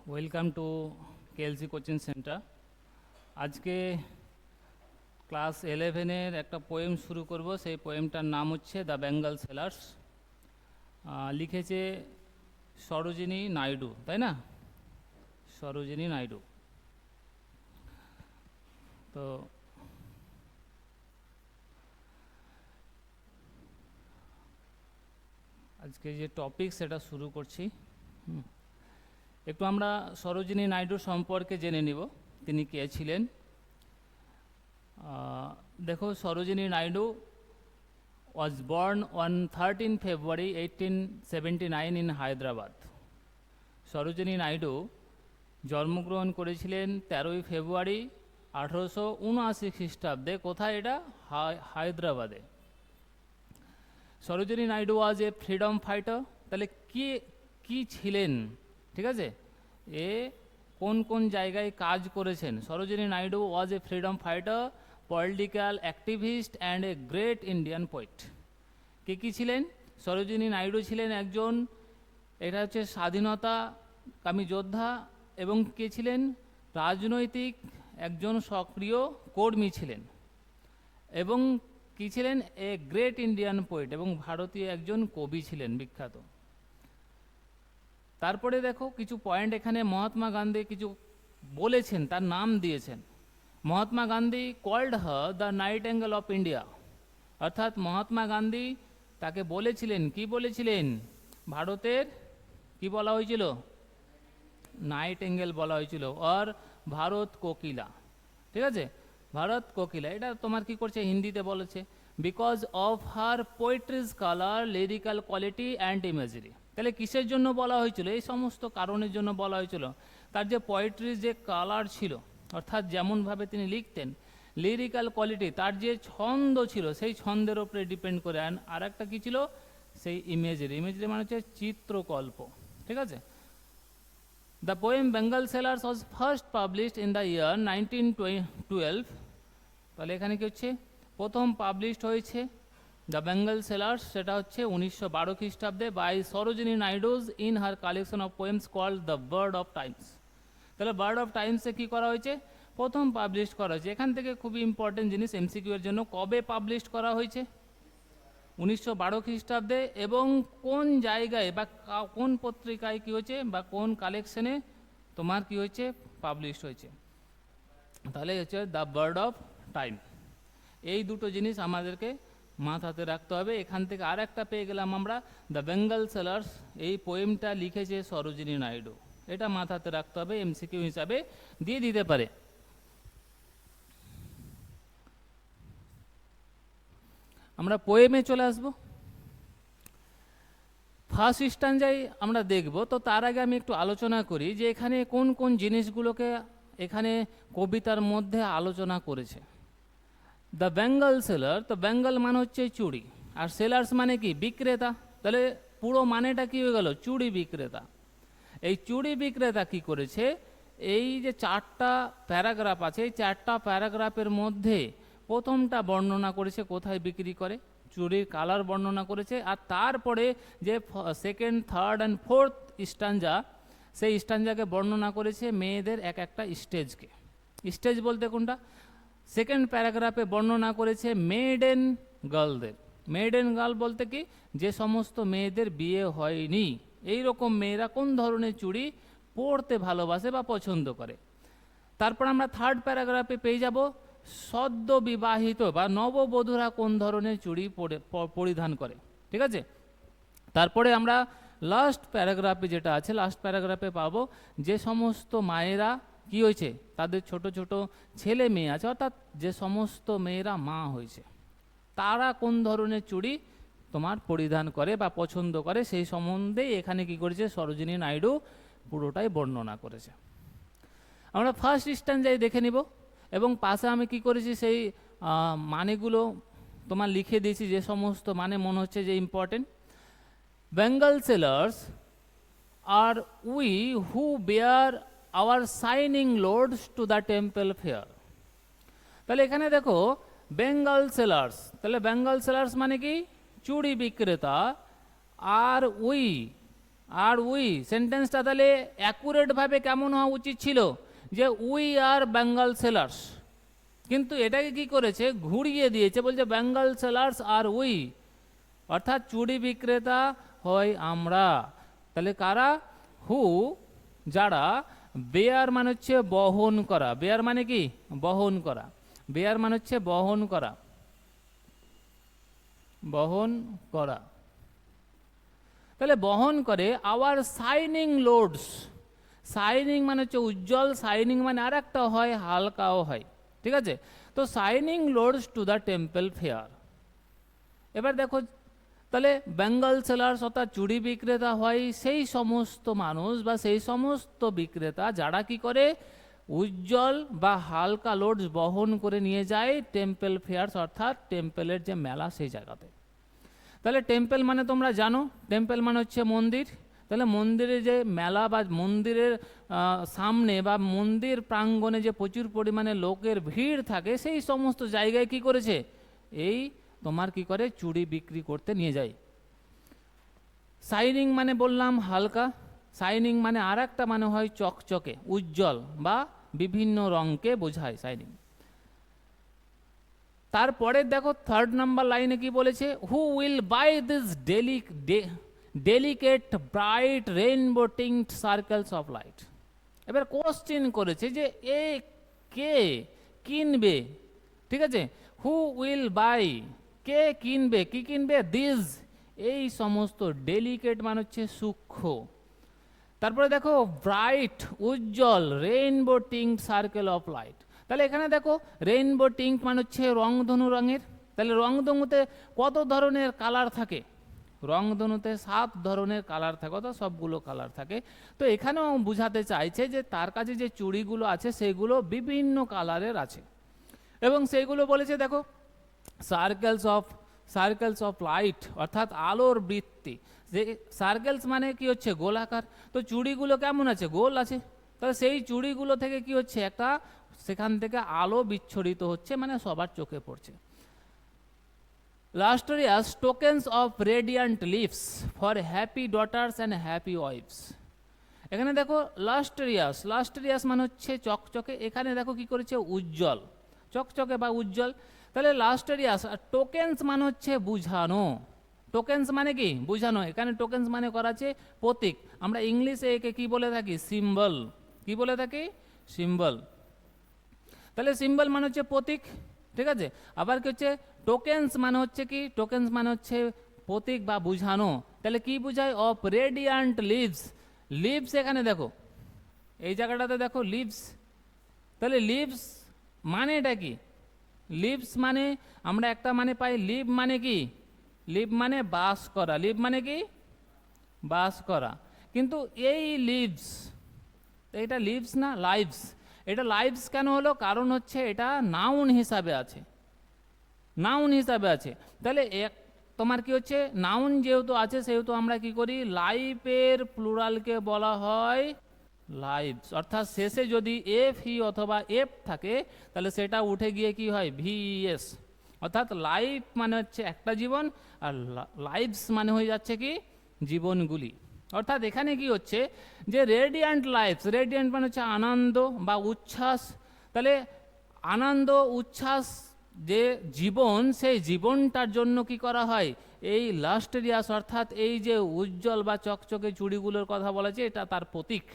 Welcome to KLC coaching centre. আজকে class 11-এর একটা poem শুরু করব। সেই পোয়েমটার নাম হচ্ছে দ্য বেঙ্গল সেলার্স। লিখেছে সরোজিনী নাইডু, তাই না? সরোজিনী নাইডু। তো আজকে যে টপিক সেটা শুরু করছি। একটু আমরা সরোজিনী নাইডু সম্পর্কে জেনে নিব, তিনি কে ছিলেন। দেখো, Sarojini Naidu was born on 13 February 1879 in Hyderabad. Sarojini Naidu জন্মগ্রহণ করেছিলেন 13 ফেব্রুয়ারি 1879 খ্রিস্টাব্দে। কোথায় এটা? হায়দ্রাবাদে। Sarojini Naidu was a freedom fighter. তাহলে কি ছিলেন, ঠিক আছে, এ কোন কোন জায়গায় কাজ করেছেন? Sarojini Naidu was a freedom fighter, political activist and a great Indian poet. কী ছিলেন? সরোজিনী নাইডু ছিলেন একজন, এটা হচ্ছে স্বাধীনতাকামী যোদ্ধা, এবং কে ছিলেন? রাজনৈতিক একজন সক্রিয় কর্মী ছিলেন, এবং কি ছিলেন? এ গ্রেট ইন্ডিয়ান পোয়েট, এবং ভারতীয় একজন কবি ছিলেন বিখ্যাত। তারপরে দেখো কিছু পয়েন্ট এখানে মহাত্মা গান্ধী কিছু বলেছেন, তার নাম দিয়েছেন। Mahatma Gandhi called her the nightingale of India, অর্থাৎ মহাত্মা গান্ধী তাকে বলেছিলেন, কি বলেছিলেন? ভারতের কি বলা হয়েছিল? নাইটিঙ্গেল বলা হয়েছিল, আর ভারত কোকিলা, ঠিক আছে, ভারত কোকিলা। এটা তোমার কি করছে? হিন্দিতে বলেছে। Because of her poetries colour, lyrical quality and imagery. তাহলে কিসের জন্য বলা হয়েছিল? এই সমস্ত কারণের জন্য বলা হয়েছিল। তার যে পোয়েট্রির যে কালার ছিল, অর্থাৎ যেমনভাবে তিনি লিখতেন, লিরিক্যাল কোয়ালিটি, তার যে ছন্দ ছিল, সেই ছন্দের ওপরে ডিপেন্ড করে। আর একটা কী ছিল? সেই ইমেজারি। ইমেজারি মানে হচ্ছে চিত্রকল্প, ঠিক আছে। The poem bangle sellers was first published in the year 1912। তাহলে এখানে কি হচ্ছে? প্রথম পাবলিশড হয়েছে দ্য বেঙ্গল সেলার্স, সেটা হচ্ছে 1912 খ্রিস্টাব্দে, by Sarojini Naidu's in her collection of poems called the bird of times. তাহলে বার্ড অফ টাইমসে কী করা হয়েছে? প্রথম পাবলিশ করা হয়েছে। এখান থেকে খুবই ইম্পর্টেন্ট জিনিস এমসিকিউ এর জন্য, কবে পাবলিশ করা হয়েছে? 1912 খ্রিস্টাব্দে, এবং কোন জায়গায় বা কোন পত্রিকায় কি হয়েছে, বা কোন কালেকশনে তোমার কি হয়েছে? পাবলিশ হয়েছে। তাহলে হচ্ছে দ্য বার্ড অফ টাইম। এই দুটো জিনিস আমাদেরকে মাথাতে রাখতে হবে। এখান থেকে আর একটা পেয়ে গেলাম আমরা, দ্য বেঙ্গল সেলার্স। এই পোয়েমটা লিখেছে সরোজিনী নাইডু, এটা মাথাতে রাখতে হবে, এমসিকিউ হিসাবে দিয়ে দিতে পারে। আমরা পোয়েমে চলে আসব। ফার্স্ট স্ট্যান্জায় আমরা দেখব। তো তার আগে আমি একটু আলোচনা করি যে এখানে কোন কোন জিনিসগুলোকে এখানে কবিতার মধ্যে আলোচনা করেছে। দ্য বেঙ্গল সেলার, তো বেঙ্গল মানে হচ্ছে চুড়ি, আর সেলার্স মানে কি? বিক্রেতা। তাহলে পুরো মানেটা কি হয়ে গেল? চুড়ি বিক্রেতা। এই চুড়ি বিক্রেতা কি করেছে? এই যে 4টা প্যারাগ্রাফ আছে, এই 4টা প্যারাগ্রাফের মধ্যে প্রথমটা বর্ণনা করেছে কোথায় বিক্রি করে, চুড়ির কালার বর্ণনা করেছে। আর তারপরে যে সেকেন্ড, থার্ড অ্যান্ড ফোর্থ স্ট্যাঞ্জা, সেই স্ট্যাঞ্জাকে বর্ণনা করেছে মেয়েদের এক একটা স্টেজকে। স্টেজ বলতে কোনটা? সেকেন্ড প্যারাগ্রাফে বর্ণনা করেছে মেডেন গার্লদের। মেডেন গার্ল বলতে কি? যে সমস্ত মেয়েদের বিয়ে হয়নি, এই রকম মেয়েরা কোন ধরনের চুড়ি পরতে ভালোবাসে বা পছন্দ করে। তারপর আমরা থার্ড প্যারাগ্রাফে পেয়ে যাব সদ্য বিবাহিত বা নববধূরা কোন ধরনের চুড়ি পরিধান করে, ঠিক আছে। তারপরে আমরা লাস্ট প্যারাগ্রাফে যেটা আছে, লাস্ট প্যারাগ্রাফে পাবো যে সমস্ত মায়েরা কি হয়েছে, তাদের ছোট ছোট ছেলে মেয়ে আছে, অর্থাৎ যে সমস্ত মেয়েরা মা হয়েছে, তারা কোন ধরনের চুড়ি তোমার পরিধান করে বা পছন্দ করে, সেই সম্বন্ধে এখানে কি করেছে সরোজিনী নাইডু পুরোটাই বর্ণনা করেছে। আমরা ফার্স্ট স্ট্যান্জায় দেখে নিব, এবং পাশে আমি কি করেছি সেই মানেগুলো তোমার লিখে দিয়েছি, যে সমস্ত মানে মনে হচ্ছে যে important. Bangle sellers are we who bear our shining loads to the temple fair. তাহলে এখানে দেখো বেঙ্গল সেলার্স, তাহলে বেঙ্গল সেলার্স মানে কি? চুড়ি বিক্রেতা। আর উই, আর উই সেন্টেন্সটা তাহলে অ্যাকুরেটভাবে কেমন হওয়া উচিত ছিল, যে উই আর বেঙ্গল সেলার্স, কিন্তু এটাকে কি করেছে, ঘুরিয়ে দিয়েছে, বলছে বেঙ্গল সেলার্স আর উই, অর্থাৎ চুড়ি বিক্রেতা হয় আমরা। তাহলে কারা, হু যারা, বেয়ার মানে হচ্ছে বহন করা, বেয়ার মানে কি বহন করা, বেয়ার মানে হচ্ছে বহন করা, বহন করা, তাহলে বহন করে আওয়ার শাইনিং লোডস, শাইনিং মানে হচ্ছে উজ্জ্বল, শাইনিং মানে আর একটা হয় হালকাও হয়, ঠিক আছে। তো shining loads to the temple fair. এবার দেখো তাহলে বেঙ্গল সেলার্স অর্থাৎ চুড়ি বিক্রেতা হয় সেই সমস্ত মানুষ বা সেই সমস্ত বিক্রেতা যারা কি করে উজ্জ্বল বা হালকা লোডস বহন করে নিয়ে যায় টেম্পল ফেয়ার্স অর্থাৎ টেম্পলের যে মেলা সেই জায়গাতে। তাহলে টেম্পল মানে তোমরা জানো, টেম্পল মানে হচ্ছে মন্দির। তাহলে মন্দিরে যে মেলা বা মন্দিরের সামনে বা মন্দির প্রাঙ্গণে যে প্রচুর পরিমাণে লোকের ভিড় থাকে সেই সমস্ত জায়গায় কি করেছে, এই তোমার কি করে চুড়ি বিক্রি করতে নিয়ে যায়। শাইনিং মানে বললাম হালকা, শাইনিং মানে আর একটা মানে হয় চকচকে উজ্জ্বল বা বিভিন্ন রঙকে বোঝায় শাইনিং। তারপরে দেখো থার্ড নাম্বার লাইনে কি বলেছে, who will buy this delicate bright rainbow tinged circles of light. এবার কোশ্চেন করেছে যে এ কে কিনবে, ঠিক আছে, হু উইল বাই, কে কিনবে, কি কিনবে, দিস এই সমস্ত, ডেলিকেট মানে হচ্ছে সূক্ষ্ম, তারপরে দেখো ব্রাইট উজ্জ্বল, rainbow tinged circle of light. তাহলে এখানে দেখো রেইনবো টিংড মানে হচ্ছে রংধনু রঙের। তাহলে রংধনুতে কত ধরনের কালার থাকে, রংধনুতে 7 ধরনের কালার থাকে, অর্থাৎ সবগুলো কালার থাকে। তো এখানেও বুঝাতে চাইছে যে তার কাছে যে চুড়িগুলো আছে সেগুলো বিভিন্ন কালারের আছে এবং সেইগুলো বলেছে দেখো সার্কেলস অফ লাইট অর্থাৎ আলোর বৃত্তি। যে সার্কেলস মানে কি হচ্ছে গোলাকার, তো চুড়িগুলো কেমন আছে, গোল আছে। তাহলে সেই চুড়িগুলো থেকে কি হচ্ছে একটা, সেখান থেকে আলো বিচ্ছুরিত হচ্ছে, মানে সবার চোখে পড়ছে। Lustrous tokens of radiant lives for happy daughters and happy wives. এখানে দেখো লাস্টেরিয়াস মানে হচ্ছে চকচকে, এখানে দেখো কি করেছে উজ্জ্বল, চকচকে বা উজ্জ্বল। তাহলে লাস্টেরিয়াস, আর টোকেন্স মানে হচ্ছে বুঝানো, টোকেন্স মানে কি বুঝানো, এখানে টোকেন্স মানে করা আছে প্রতীক, আমরা ইংলিশে একে কি বলে থাকি, সিম্বল, কি বলে থাকি, সিম্বল। তাহলে সিম্বল মানে হচ্ছে প্রতীক, ঠিক আছে। আবার কি হচ্ছে টোকেন্স মানে হচ্ছে কি, টোকেন্স মানে হচ্ছে প্রতীক বা বুঝানো। তাহলে কি বুঝায়, অফ রেডিয়ান্ট লিভস, লিভস এখানে দেখো এই জায়গাটাতে দেখো লিভস, তাহলে লিভস মানে এটা কি, লিভস মানে আমরা একটা মানে পাই, লিভ মানে কি, লিভ মানে বাস করা, লিভ মানে কি বাস করা, কিন্তু এই লিভস, এটা লিভস না লাইভস, এটা লাইভস কেন হলো, কারণ হচ্ছে এটা নাউন হিসাবে আছে, নাউন হিসাবে আছে। তাহলে এক তোমার কি হচ্ছে নাউন যেহেতু আছে সেহেতু আমরা কি করি, লাইফের প্লুরালকে বলা হয় লাইভস, অর্থাৎ শেষে যদি এফ ই অথবা এফ থাকে তাহলে সেটা উঠে গিয়ে কি হয় ভিএস, অর্থাৎ লাইফ মানে হচ্ছে একটা জীবন আর লাইভস মানে হয়ে যাচ্ছে কি জীবনগুলি। অর্থাৎ এখানে কি হচ্ছে যে রেডিয়ান্ট লাইফস, রেডিয়ান্ট মানে হচ্ছে আনন্দ বা উচ্ছ্বাস, তাহলে আনন্দ উচ্ছ্বাস যে জীবন সেই জীবনটার জন্য কি করা হয়, এই লাস্টেরিয়াস অর্থাৎ এই যে উজ্জ্বল বা চকচকে চুড়িগুলোর কথা বলেছে এটা তার প্রতীক।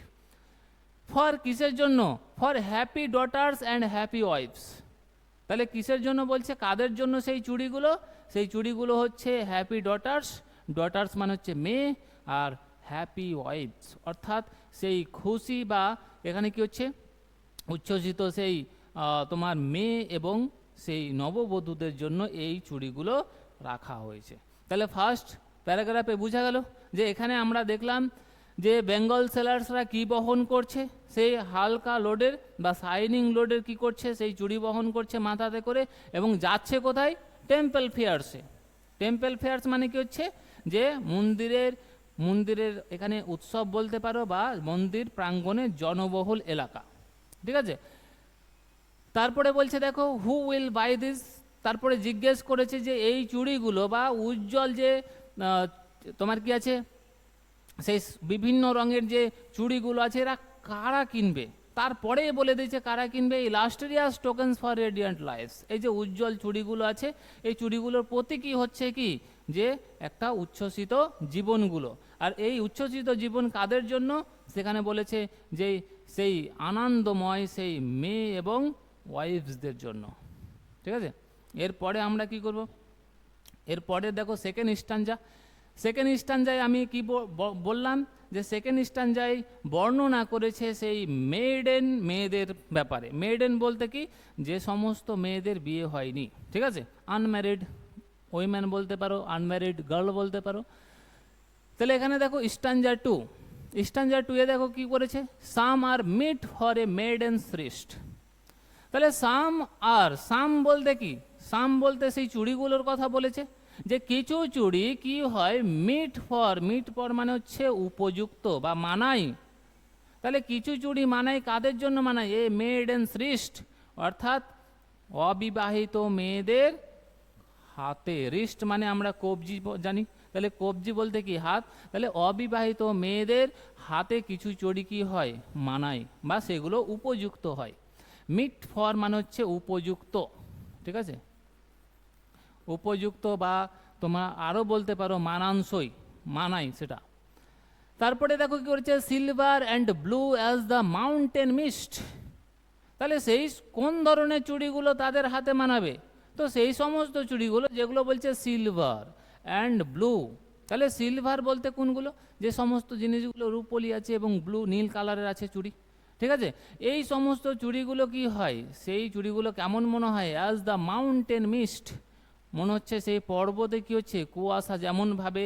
ফর কিসের জন্য, for happy daughters and happy wife's. তাহলে কিসের জন্য বলছে, কাদের জন্য সেই চুড়িগুলো, সেই চুড়িগুলো হচ্ছে হ্যাপি ডটার্স, ডটার্স মানে হচ্ছে মেয়ে, আর হ্যাপি ওয়াইফস অর্থাৎ সেই খুশি বা এখানে কি হচ্ছে উচ্ছ্বসিত সেই তোমার মেয়ে এবং সেই নববধূদের জন্য এই চুড়িগুলো রাখা হয়েছে। তাহলে ফার্স্ট প্যারাগ্রাফে বোঝা গেল যে এখানে আমরা দেখলাম যে বেঙ্গল সেলার্সরা কি বহন করছে, সেই হালকা লোডের বা শাইনিং লোডের কি করছে, সেই চুড়ি বহন করছে মাথাতে করে এবং যাচ্ছে কোথায়, টেম্পল ফেয়ার্সে। টেম্পল ফেয়ার্স মানে কি হচ্ছে যে মন্দিরের এখানে উৎসব বলতে পারো বা মন্দির প্রাঙ্গণে জনবহুল এলাকা, ঠিক আছে। তারপরে বলছে দেখো হু উইল বাই দিস, তারপরে জিজ্ঞেস করেছে যে এই চুড়িগুলো বা উজ্জ্বল যে তোমার কি আছে সেই বিভিন্ন রঙের যে চুড়িগুলো আছে এরা কারা কিনবে, তারপরে বলে দিয়েছে কারা কিনবে, illustrious tokens for radiant lives. এই যে উজ্জ্বল চুড়িগুলো আছে, এই চুড়িগুলোর প্রতীকী হচ্ছে কি, যে একটা উচ্ছ্বসিত জীবনগুলো। আর এই উচ্ছ্বসিত জীবন কাদের জন্য, সেখানে বলেছে যে সেই আনন্দময় সেই মেয়ে এবং ওয়াইফসদের জন্য। ঠিক আছে, এরপরে আমরা কি করব, এরপরে দেখো সেকেন্ড স্ট্যাঞ্জা। সেকেন্ড স্ট্যাঞ্জায় আমি কি বললাম, যে সেকেন্ড স্ট্যাঞ্জায় বর্ণনা করেছে সেই মেয়েডেন মেয়েদের ব্যাপারে। মেয়েডেন বলতে কি, যে সমস্ত মেয়েদের বিয়ে হয়নি, ঠিক আছে, আনম্যারিড উইমেন বলতে পারো, আনম্যারিড গার্ল বলতে পারো। তাহলে এখানে দেখো স্ট্যাঞ্জা 2, স্ট্যাঞ্জা 2 এ দেখো কি করেছে, সাম আর মিট ফর এ মেডেন সৃষ্ট। তাহলে সাম বলতে কি, সাম বলতে সেই চুড়িগুলোর কথা বলেছে, যে কিছু চুড়ি কি হয় মিট ফর মানে হচ্ছে উপযুক্ত বা মানাই। তাহলে কিছু চুড়ি মানাই কাদের জন্য মানাই, এ মেডেন সৃষ্ট, অর্থাৎ অবিবাহিত মেয়েদের হাতে। রিস্ট মানে আমরা কবজি জানি, তাহলে কবজি বলতে কি হাত, তাহলে অবিবাহিত মেয়েদের হাতে কিছু চুড়ি কি হয় মানায় বা সেগুলো উপযুক্ত হয়। মিট ফর মানে হচ্ছে উপযুক্ত, ঠিক আছে, উপযুক্ত বা তোমরা আরও বলতে পারো মানানসই, মানাই সেটা। তারপরে দেখো কি করেছে, silver and blue as the mountain mist. তাহলে সেই কোন ধরনের চুড়িগুলো তাদের হাতে মানাবে, তো সেই সমস্ত চুড়িগুলো যেগুলো বলছে সিলভার অ্যান্ড ব্লু। তাহলে সিলভার বলতে কোনগুলো, যে সমস্ত জিনিসগুলো রূপলি আছে এবং ব্লু নীল কালারের আছে চুড়ি, ঠিক আছে। এই সমস্ত চুড়িগুলো কি হয়, সেই চুড়িগুলো কেমন মনে হয়, অ্যাজ দ্য মাউন্টেন মিস্ট, মনে হচ্ছে সেই পর্বতে কি হচ্ছে কুয়াশা যেমনভাবে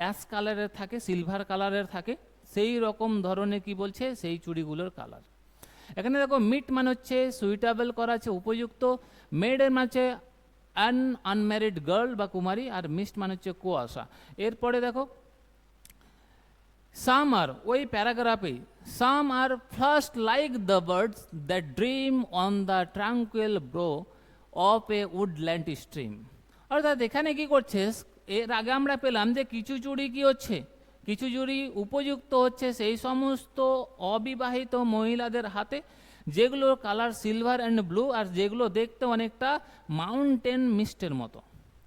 অ্যাশ কালারের থাকে, সিলভার কালারের থাকে, সেই রকম ধরনের কি বলছে সেই চুড়িগুলোর কালার। এখানে দেখো মিট মানে হচ্ছে সুইটেবল করা আছে, উপযুক্ত, মেডেন মানে হচ্ছে আনম্যারিড গার্ল বা কুমারী, আর মিস্ট মানে হচ্ছে কুয়াশা। এরপরে দেখো সাম আর, ওই প্যারাগ্রাফে some are first like the birds that dream on the tranquil brow of a woodland stream. অর্থাৎ এখানে কি করছে, এর আগে আমরা পেলাম যে কিছু চুড়ি কি হচ্ছে, কিছু চুড়ি উপযুক্ত হচ্ছে সেই সমস্ত অবিবাহিত মহিলাদের হাতে যেগুলোর কালার সিলভার অ্যান্ড ব্লু, আর যেগুলো দেখতে অনেকটা মাউন্টেন মিস্টের মতো,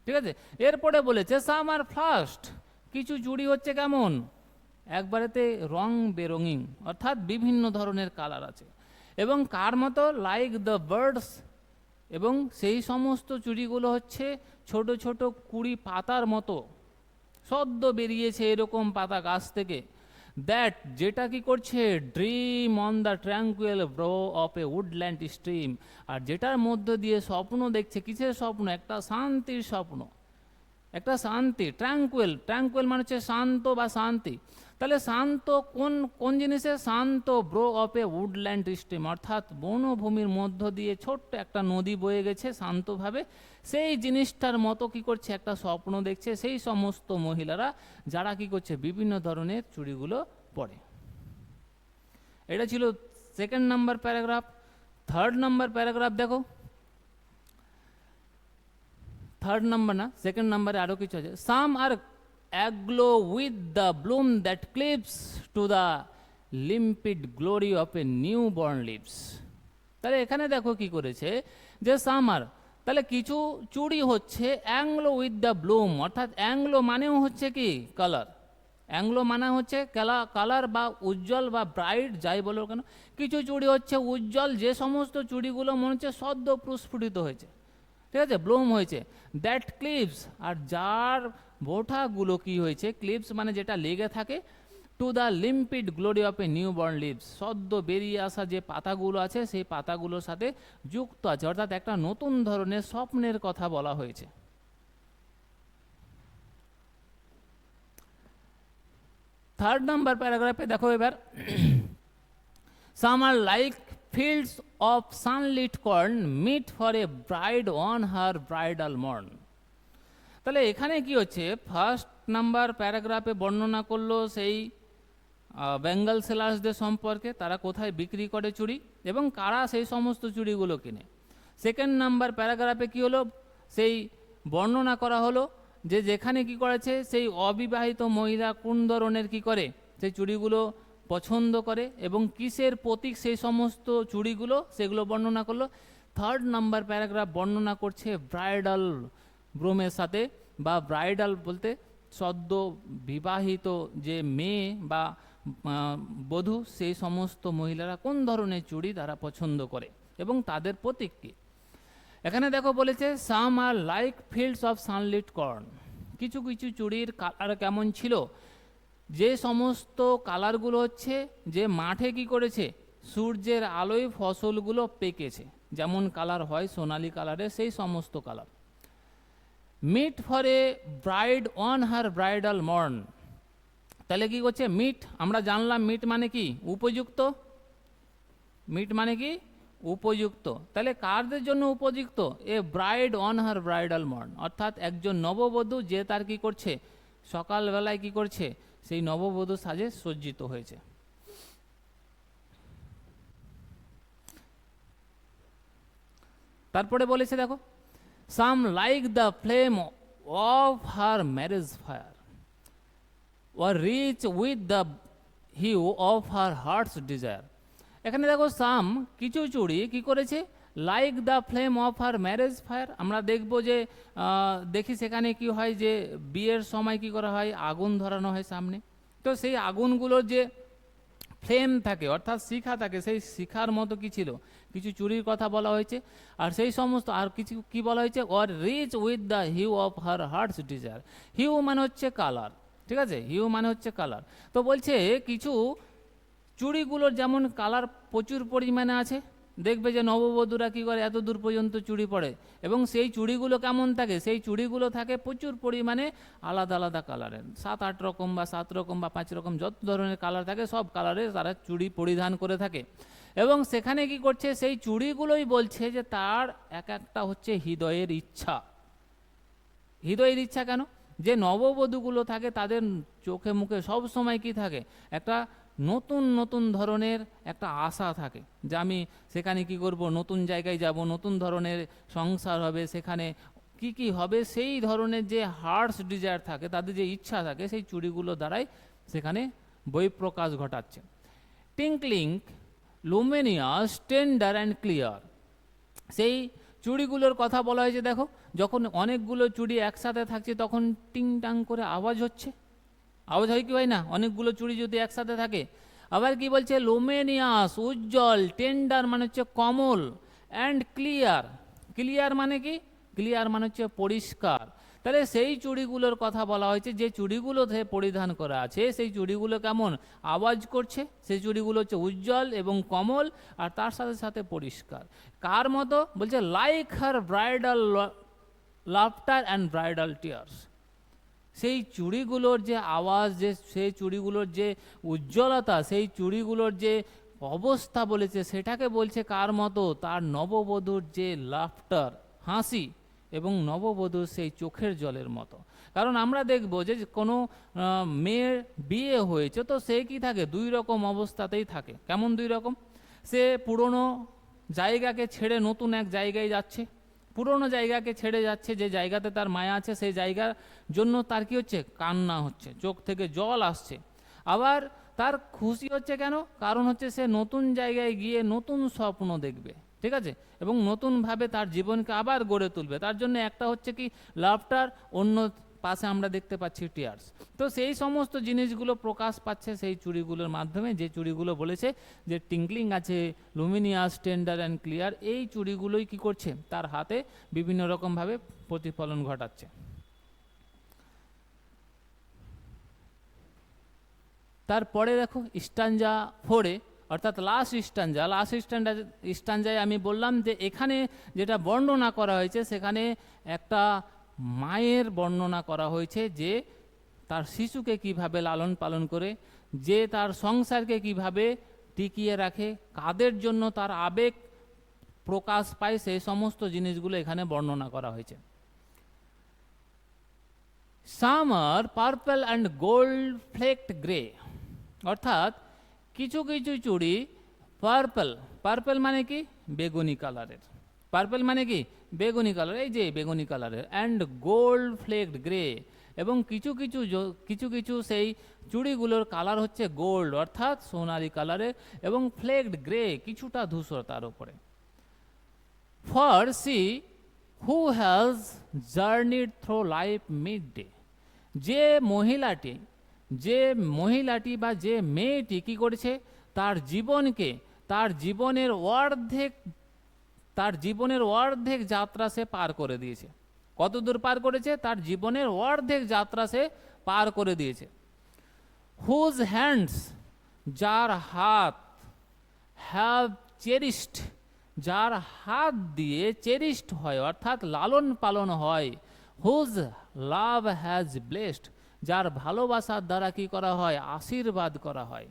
ঠিক আছে। এরপরে বলেছে সাম আর ফার্স্ট, কিছু চুড়ি হচ্ছে কেমন, একবারেতে রং বেরঙিং, অর্থাৎ বিভিন্ন ধরনের কালার আছে, এবং কার মতো, লাইক দ্য বার্ডস, এবং সেই সমস্ত চুড়িগুলো হচ্ছে ছোট ছোট কুড়ি পাতার মতো, সদ্য বেরিয়েছে এরকম পাতা গাছ থেকে, দ্যাট যেটা কি করছে, dream on the tranquil brow of a woodland stream, আর যেটার মধ্য দিয়ে স্বপ্ন দেখছে, কিসের স্বপ্ন, একটা শান্তির স্বপ্ন, একটা শান্তি। ট্র্যাঙ্কুয়েল মানে হচ্ছে শান্ত বা শান্তি। তাহলে শান্ত কোন কোন জিনিসে, শান্ত brow of a woodland stream, অর্থাৎ বনভূমির মধ্য দিয়ে ছোট্ট একটা নদী বয়ে গেছে শান্তভাবে, সেই জিনিসটার মতো কি করছে একটা স্বপ্ন দেখছে সেই সমস্ত মহিলারা যারা কি করছে বিভিন্ন ধরনের চুড়িগুলো পরে। এটা ছিল second number paragraph. Third number paragraph দেখো, থার্ড নাম্বার না, সেকেন্ড নাম্বারে আরও কিছু আছে। Some are aglow with the bloom that cleaves to the limpid glory of a new born leaves. তাহলে এখানে দেখো কি করেছে, যে সামার, তাহলে কিছু চুড়ি হচ্ছে অ্যাংলো উইথ দ্য ব্লুম, অর্থাৎ অ্যাংলো মানেও হচ্ছে কি কালার, অ্যাংলো মানে হচ্ছে কালার বা উজ্জ্বল বা ব্রাইট যাই বলো কেন, কিছু চুড়ি হচ্ছে উজ্জ্বল, যে সমস্ত চুড়িগুলো মনে হচ্ছে সদ্য প্রস্ফুটিত হয়েছে, ঠিক আছে, ব্লুম হয়েছে। দ্যাট ক্লিপস, আর যার বোঠাগুলো কি হয়েছে, ক্লিপস মানে যেটা লেগে থাকে, to the limpid glory of a new born leaves, সদ্য বেরিয়ে আসা যে পাতাগুলো আছে সেই পাতাগুলোর সাথে যুক্ত আছে, অর্থাৎ একটা নতুন ধরনের স্বপ্নের কথা বলা হয়েছে। থার্ড নাম্বার প্যারাগ্রাফে দেখো এবার, সাম are like fields of sunlit corn meet for a bride on her bridal morn। তাহলে এখানে কি হচ্ছে, ফার্স্ট নাম্বার প্যারাগ্রাফে বর্ণনা করলো সেই বেঙ্গল সেলার্সদের সম্পর্কে, তারা কোথায় বিক্রি করে চুড়ি এবং কারা সেই সমস্ত চুড়িগুলো কিনে। সেকেন্ড নাম্বার প্যারাগ্রাফে কি হলো, সেই বর্ণনা করা হলো যে যেখানে কি করেছে সেই অবিবাহিত মহিলা কোন ধরনের কি করে সেই চুড়িগুলো পছন্দ করে এবং কিসের প্রতীক সেই সমস্ত চুড়িগুলো সেগুলো বর্ণনা করলো। 3rd নাম্বার প্যারাগ্রাফ বর্ণনা করছে ব্রাইডাল গ্রুমের সাথে, বা ব্রাইডাল বলতে সদ্য বিবাহিত যে মেয়ে বা বধূ, সেই সমস্ত মহিলারা কোন ধরনের চুড়ি তারা পছন্দ করে এবং তাদের প্রতীক কী। এখানে দেখো বলেছে some are like fields of sunlit corn. কিছু কিছু চুড়ির কালার কেমন ছিল, যে সমস্ত কালারগুলো হচ্ছে যে মাঠে কি করেছে সূর্যের আলোয় ফসলগুলো পেকেছে, যেমন কালার হয় সোনালি কালারের সেই সমস্ত colour. Meet for a bride on her bridal morn. তাহলে কি করছে মিট, আমরা জানলাম মিট মানে কি উপযুক্ত, মিট মানে কি উপযুক্ত। তাহলে কারদের জন্য উপযুক্ত, a bride on her bridal morn, অর্থাৎ একজন নববধূ যে তার কি করছে সকালবেলায় কি করছে সেই নববধূ সাজে সজ্জিত হয়েছে। তারপরে বলেছে দেখো some like the flame of her marriage fire or rich with the hue of her heart's desire. এখানে দেখো সাম কিছু চুড়ি কি করেছে like the flame of her marriage fire. আমরা দেখব যে দেখি সেখানে কি হয় যে বিয়ের সময় কি করা হয় আগুন ধরানো হয় সামনে, তো সেই আগুনগুলোর যে ফ্লেম থাকে অর্থাৎ শিখা থাকে, সেই শিখার মতো কি ছিল কিছু চুড়ির কথা বলা হয়েছে। আর সেই সমস্ত আর কিছু কি বলা হয়েছে or rich with the hue of her heart's desire. Hue মানে হচ্ছে কালার, ঠিক আছে, হিউ মানে হচ্ছে কালার। তো বলছে কিছু চুড়িগুলোর যেমন কালার প্রচুর পরিমাণে আছে, দেখবে যে নববধূরা কী করে এত দূর পর্যন্ত চুড়ি পরে, এবং সেই চুড়িগুলো কেমন থাকে সেই চুড়িগুলো থাকে প্রচুর পরিমাণে আলাদা আলাদা কালারের, 7-8 রকম বা 7 রকম বা 5 রকম যত ধরনের কালার থাকে সব কালারের তারা চুড়ি পরিধান করে থাকে। এবং সেখানে কি করছে সেই চুড়িগুলোই বলছে যে তার এক একটা হচ্ছে হৃদয়ের ইচ্ছা। হৃদয়ের ইচ্ছা কেন, যে নববধূগুলো থাকে তাদের চোখে মুখে সব সময় কি থাকে একটা নতুন নতুন ধরনের একটা আশা থাকে, যে আমি সেখানে কি করব নতুন জায়গায় যাব, নতুন ধরনের সংসার হবে, সেখানে কি কি হবে সেই ধরনের যে হার্টস ডিজায়ার থাকে তাদের যে ইচ্ছা থাকে সেই চুড়িগুলো দ্বারাই সেখানে বহিঃপ্রকাশ ঘটাচ্ছে। টিঙ্কলিং লুমিনিয়াস টেন্ডার অ্যান্ড ক্লিয়ার, সেই চুড়িগুলোর কথা বলা হয়েছে। দেখো যখন অনেকগুলো চুড়ি একসাথে থাকছে তখন টিং টাং করে আওয়াজ হচ্ছে, আওয়াজ হয় কি হয় না অনেকগুলো চুড়ি যদি একসাথে থাকে। আবার কি বলছে লুমিনিয়াস উজ্জ্বল, টেন্ডার মানে হচ্ছে কমল, অ্যান্ড ক্লিয়ার, ক্লিয়ার মানে কি ক্লিয়ার মানে হচ্ছে পরিষ্কার। তাহলে সেই চুড়িগুলোর কথা বলা হয়েছে যে চুড়িগুলো পরিধান করা আছে সেই চুড়িগুলো কেমন আওয়াজ করছে, সেই চুড়িগুলো হচ্ছে উজ্জ্বল এবং কমল আর তার সাথে সাথে পরিষ্কার। কার মতো বলছে like her bridal laughter and bridal tears. সেই চুড়িগুলোর যে আওয়াজ, যে সেই চুড়িগুলোর যে উজ্জ্বলতা, সেই চুড়িগুলোর যে অবস্থা বলেছে সেটাকে বলছে কার মতো, তার নববধূর যে লাফটার হাসি এবং নববধূর সেই চোখের জলের মতো। কারণ আমরা দেখব যে কোনো মেয়ের বিয়ে হয়েছে তো সে কি থাকে দুই রকম অবস্থাতেই থাকে। কেমন দুই রকম, সে পুরনো জায়গাকে ছেড়ে নতুন এক জায়গায় যাচ্ছে, পুরনো জায়গাকে ছেড়ে যাচ্ছে, যে জায়গাতে তার মায়া আছে সেই জায়গার জন্য তার কি হচ্ছে কান্না হচ্ছে, চোখ থেকে জল আসছে। আবার তার খুশি হচ্ছে কেন, কারণ হচ্ছে সে নতুন জায়গায় গিয়ে নতুন স্বপ্ন দেখবে, ঠিক আছে, এবং নতুনভাবে তার জীবনকে আবার গড়ে তুলবে। তার জন্য একটা হচ্ছে কি লাফটার, অন্য পাশে আমরা দেখতে পাচ্ছি টিয়ার্স। তো সেই সমস্ত জিনিসগুলো প্রকাশ পাচ্ছে সেই চুড়িগুলোর মাধ্যমে, যে চুড়িগুলো বলেছে যে টিঙ্কলিং আছে, লুমিনিয়াস, টেন্ডার অ্যান্ড ক্লিয়ার, এই চুড়িগুলোই কি করছে তার হাতে বিভিন্ন রকমভাবে প্রতিফলন ঘটাচ্ছে। তারপরে দেখো স্টাঞ্জা 4-এ অর্থাৎ লাস্ট স্টাঞ্জায় আমি বললাম যে এখানে যেটা বর্ণনা করা হয়েছে সেখানে একটা মায়ের বর্ণনা করা হয়েছে, যে তার শিশুকে কিভাবে লালন পালন করে, যে তার সংসারকে কিভাবে টিকিয়ে রাখে, কাদের জন্য তার আবেগ প্রকাশ পায়, সেই সমস্ত জিনিসগুলো এখানে বর্ণনা করা হয়েছে। Some are purple and gold flaked grey, অর্থাৎ কিছু কিছু চুড়ি পার্পল, পার্পল মানে কি বেগুনি কালারের, পার্পল মানে কি বেগুনি কালার, এই যে বেগুনি কালারের, অ্যান্ড গোল্ড ফ্লেকড গ্রে, এবং কিছু কিছু কিছু কিছু সেই চুড়িগুলোর কালার হচ্ছে গোল্ড অর্থাৎ সোনালি কালারের, এবং ফ্লেকড গ্রে কিছুটা ধূসর তার উপরে। For she who has journeyed through life mid day, যে মহিলাটি বা যে মেয়েটি কি করেছে, তার জীবনকে তার জীবনের অর্ধেক যাত্রা সে পার করে দিয়েছে। কত দূর পার করেছে? তার জীবনের অর্ধেক যাত্রা সে পার করে দিয়েছে। হুজ হ্যান্ডস, যার হাত, হ্যাভ চেরিশড, যার হাত দিয়ে চেরিশড হয় অর্থাৎ লালন পালন হয়। হুজ লাভ হ্যাজ ব্লেসড, যার ভালোবাসার দ্বারা কি করা হয়? আশীর্বাদ করা হয়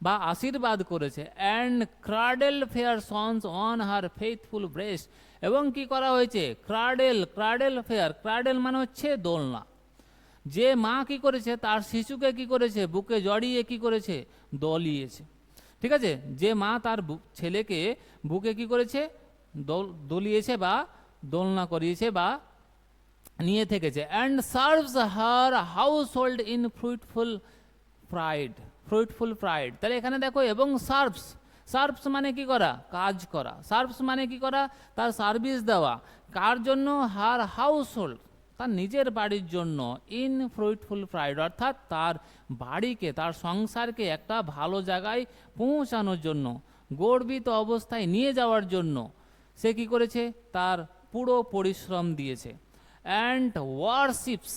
বা আশীর্বাদ করেছে। And cradle fair sons on her faithful breast, এবং কি করা হয়েছে? ক্রাডেল ফেয়ার, ক্রাডেল মানে হচ্ছে দোলনা। যে মা কি করেছে? তার শিশুকে কি করেছে? বুকে জড়িয়ে কি করেছে? দলিয়েছে। ঠিক আছে, যে মা তার ছেলেকে বুকে কি করেছে? দলিয়েছে বা দোলনা করিয়েছে বা নিয়ে থেকেছে। And serves her house hold in fruitful pride. তাহলে এখানে দেখো, এবং সার্ভস মানে কি করা? কাজ করা। সার্ভস মানে কি করা? তার সার্ভিস দেওয়া। কার জন্য? হার হাউস হোল্ড, তার নিজের বাড়ির জন্য। ইন ফ্রুটফুল প্রাইড অর্থাৎ তার বাড়িকে, তার সংসারকে একটা ভালো জায়গায় পৌঁছানোর জন্য, গর্বিত অবস্থায় নিয়ে যাওয়ার জন্য সে কি করেছে? তার পুরো পরিশ্রম দিয়েছে। And worships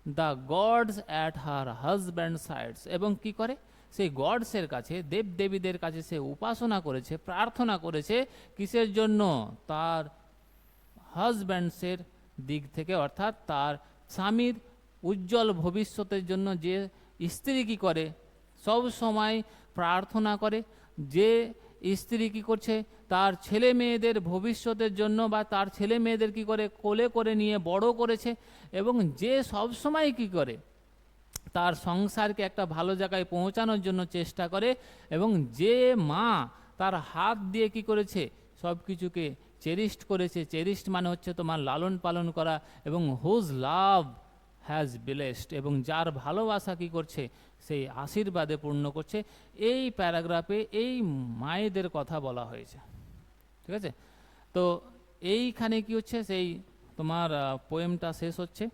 the gods at her husband sides, এবং কি করে? সেই গডসের কাছে, দেবদেবীদের কাছে সে উপাসনা করেছে, প্রার্থনা করেছে। কিসের জন্য? তার হাজব্যান্ডসের দিক থেকে, অর্থাৎ তার স্বামীর উজ্জ্বল ভবিষ্যতের জন্য। যে স্ত্রী কি করে? সব সময় প্রার্থনা করে। যে স্ত্রী কি করছে? তার ছেলে মেয়েদের ভবিষ্যতের জন্য, বা তার ছেলে মেয়েদের কি করে? কোলে করে নিয়ে বড় করেছে। এবং যে সব সময় কি করে? তার সংসারকে একটা ভালো জায়গায় পৌঁছানোর জন্য চেষ্টা করে। এবং যে মা তার হাত দিয়ে কি করেছে? সব কিছুকে চেরিস্ট করেছে। চেরিস্ট মানে হচ্ছে তোমার লালন পালন করা। এবং হুজ লাভ হ্যাজ ব্লেসড, এবং যার ভালোবাসা কি করছে? সেই আশীর্বাদে পূর্ণ করছে। এই প্যারাগ্রাফে এই মায়েদের কথা বলা হয়েছে। ঠিক আছে, তো এইখানে কি হচ্ছে? সেই তোমার পোয়েমটা শেষ হচ্ছে।